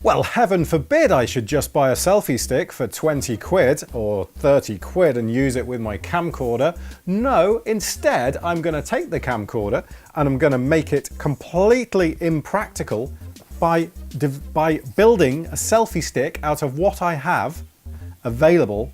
Well, heaven forbid I should just buy a selfie stick for 20 quid or 30 quid and use it with my camcorder. No, instead I'm going to take the camcorder and I'm going to make it completely impractical by building a selfie stick out of what I have available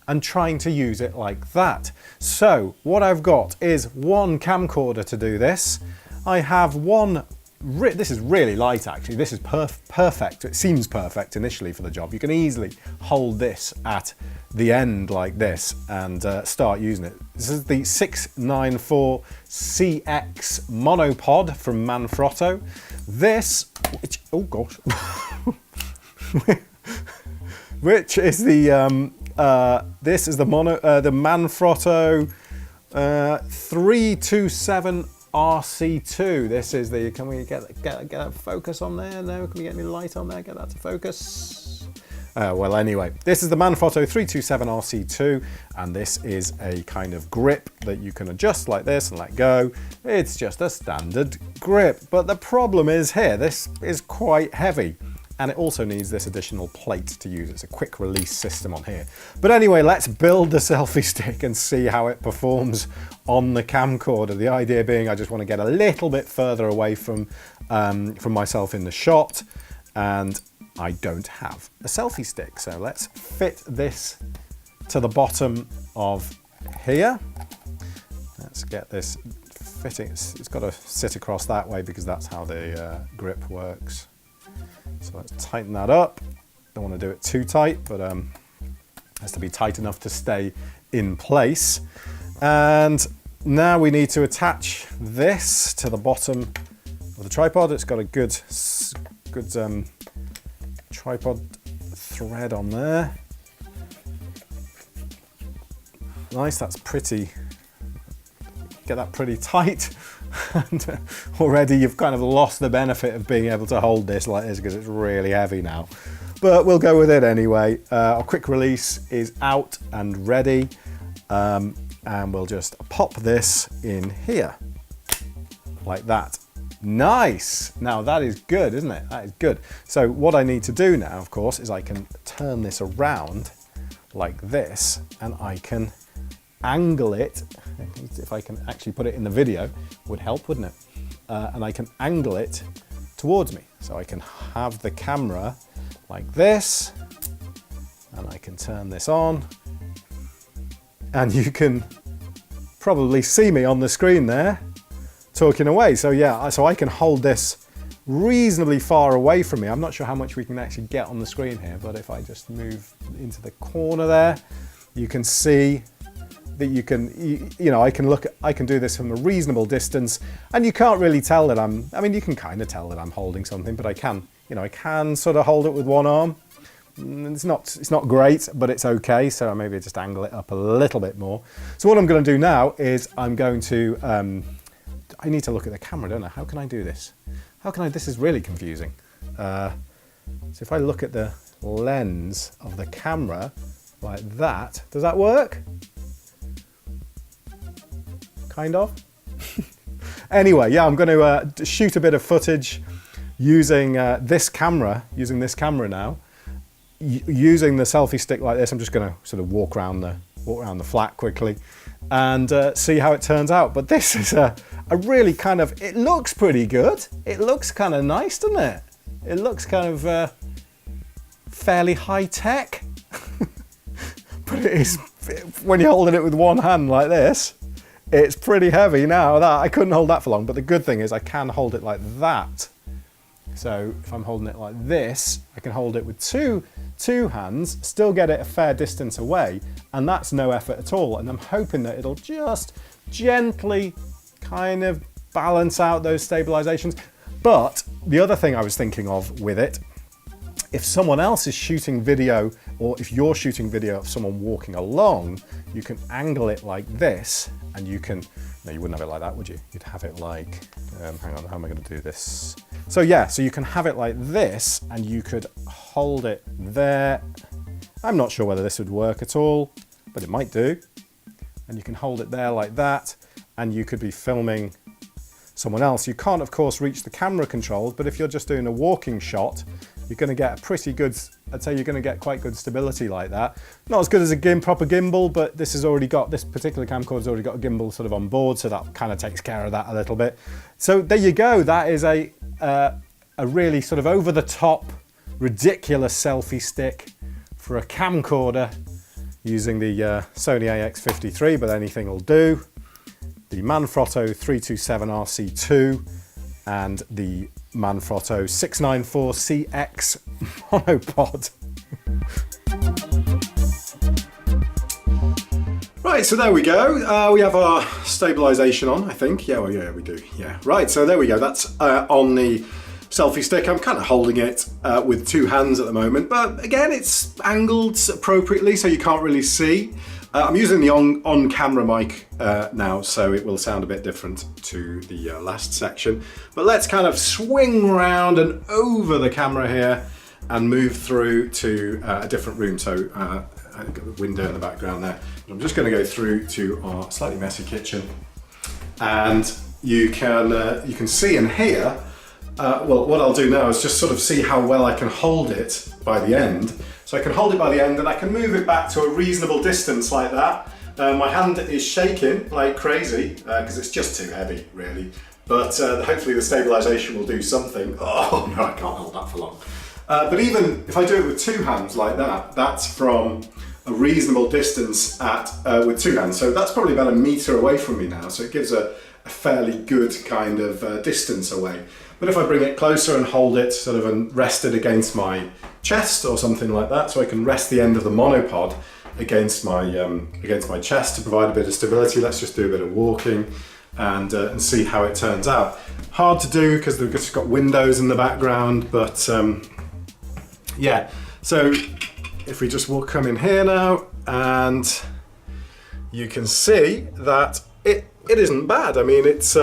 and trying to use it like that. So what I've got is one camcorder to do this. I have one. This is really light actually, this is perfect, it seems perfect initially for the job. You can easily hold this at the end like this and start using it. This is the 694 CX monopod from Manfrotto. This, oh gosh, which is the, this is the Manfrotto 327 RC2. This is the, can we get that focus on there? No, can we get any light on there? Get that to focus. Well, anyway, this is the Manfrotto 327 RC2, and this is a kind of grip that you can adjust like this and let go. It's just a standard grip, but the problem is here, this is quite heavy. And it also needs this additional plate to use. It's a quick release system on here. But anyway, let's build the selfie stick and see how it performs on the camcorder. The idea being I just want to get a little bit further away from myself in the shot, and I don't have a selfie stick. So let's fit this to the bottom of here. Let's get this fitting. It's got to sit across that way because that's how the grip works. So let's tighten that up. Don't want to do it too tight, but it has to be tight enough to stay in place. And now we need to attach this to the bottom of the tripod. It's got a good tripod thread on there. Nice, that's pretty. Get that pretty tight. And already you've kind of lost the benefit of being able to hold this like this because it's really heavy now. But we'll go with it anyway. Our quick release is out and ready. And we'll just pop this in here like that. Nice! Now that is good, isn't it? That is good. So what I need to do now, of course, is I can turn this around like this and I can angle it. If I can actually put it in the video, would help, wouldn't it? And I can angle it towards me. So I can have the camera like this, and I can turn this on, and you can probably see me on the screen there talking away. So yeah, so I can hold this reasonably far away from me. I'm not sure how much we can actually get on the screen here, but if I just move into the corner there, you can see that you can, you know, I can do this from a reasonable distance, and you can't really tell that I mean, you can kind of tell that I'm holding something, but I can, you know, I can sort of hold it with one arm. It's not great, but it's okay. So maybe just angle it up a little bit more. So what I'm going to do now is I'm going to, I need to look at the camera, don't I? How can I do this? How can I, this is really confusing. So if I look at the lens of the camera like that, does that work? Kind of. Anyway, yeah, I'm going to shoot a bit of footage using this camera now. Using the selfie stick like this. I'm just going to sort of walk around the flat quickly and see how it turns out. But this is a really kind of, it looks pretty good. It looks kind of nice, doesn't it? It looks kind of fairly high tech. But it is, when you're holding it with one hand like this, it's pretty heavy now. That I couldn't hold that for long, but the good thing is I can hold it like that. So if I'm holding it like this, I can hold it with two hands, still get it a fair distance away, and that's no effort at all. And I'm hoping that it'll just gently kind of balance out those stabilizations. But the other thing I was thinking of with it, if someone else is shooting video, or if you're shooting video of someone walking along, you can angle it like this, and you can, no, you wouldn't have it like that, would you? You'd have it like, hang on, how am I going to do this? So yeah, so you can have it like this, and you could hold it there. I'm not sure whether this would work at all, but it might do. And you can hold it there like that, and you could be filming someone else. You can't, of course, reach the camera controls, but if you're just doing a walking shot, you're going to get a pretty good, I'd say you're going to get quite good stability like that. Not as good as a proper gimbal, but this particular camcorder's already got a gimbal sort of on board, so that kind of takes care of that a little bit. So there you go. That is a really sort of over-the-top, ridiculous selfie stick for a camcorder using the Sony AX53, but anything will do. The Manfrotto 327RC2 and the Manfrotto 694CX monopod. Right, so there we go. We have our stabilization on, I think. Yeah, well, yeah, we do. Yeah, right, so there we go. That's on the selfie stick. I'm kind of holding it with two hands at the moment, but again, it's angled appropriately so you can't really see. I'm using the on-camera mic now, so it will sound a bit different to the last section. But let's kind of swing round and over the camera here and move through to a different room. So I've got the window in the background there. I'm just going to go through to our slightly messy kitchen, and you can see and hear. Well, what I'll do now is just sort of see how well I can hold it by the end. So I can hold it by the end and I can move it back to a reasonable distance like that. My hand is shaking like crazy because it's just too heavy, really. But hopefully the stabilization will do something. Oh no, I can't hold that for long. But even if I do it with two hands like that, that's from a reasonable distance with two hands. So that's probably about 1 meter away from me now. So it gives a fairly good kind of distance away. But if I bring it closer and hold it sort of and rest it against my chest or something like that, so I can rest the end of the monopod against my chest to provide a bit of stability. Let's just do a bit of walking and see how it turns out. Hard to do because they've just got windows in the background, but yeah. So if we just come in here now, and you can see that it isn't bad. I mean, it's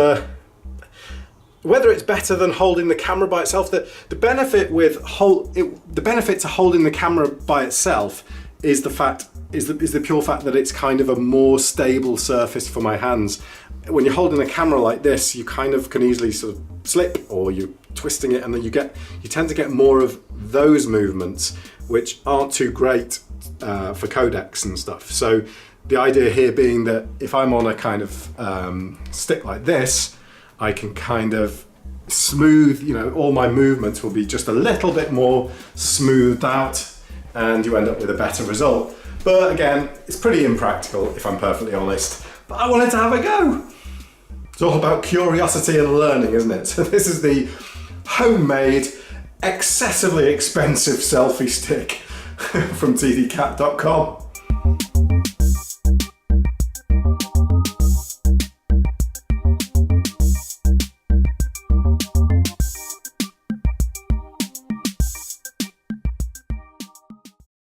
whether it's better than holding the camera by itself, the benefit to holding the camera by itself is the pure fact that it's kind of a more stable surface for my hands. When you're holding a camera like this, you kind of can easily sort of slip, or you're twisting it, and then you tend to get more of those movements, which aren't too great for codecs and stuff. So the idea here being that if I'm on a kind of stick like this, I can kind of smooth, all my movements will be just a little bit more smoothed out, and you end up with a better result. But again, it's pretty impractical if I'm perfectly honest, but I wanted to have a go. It's all about curiosity and learning, isn't it? So this is the homemade, excessively expensive selfie stick from tdcat.com.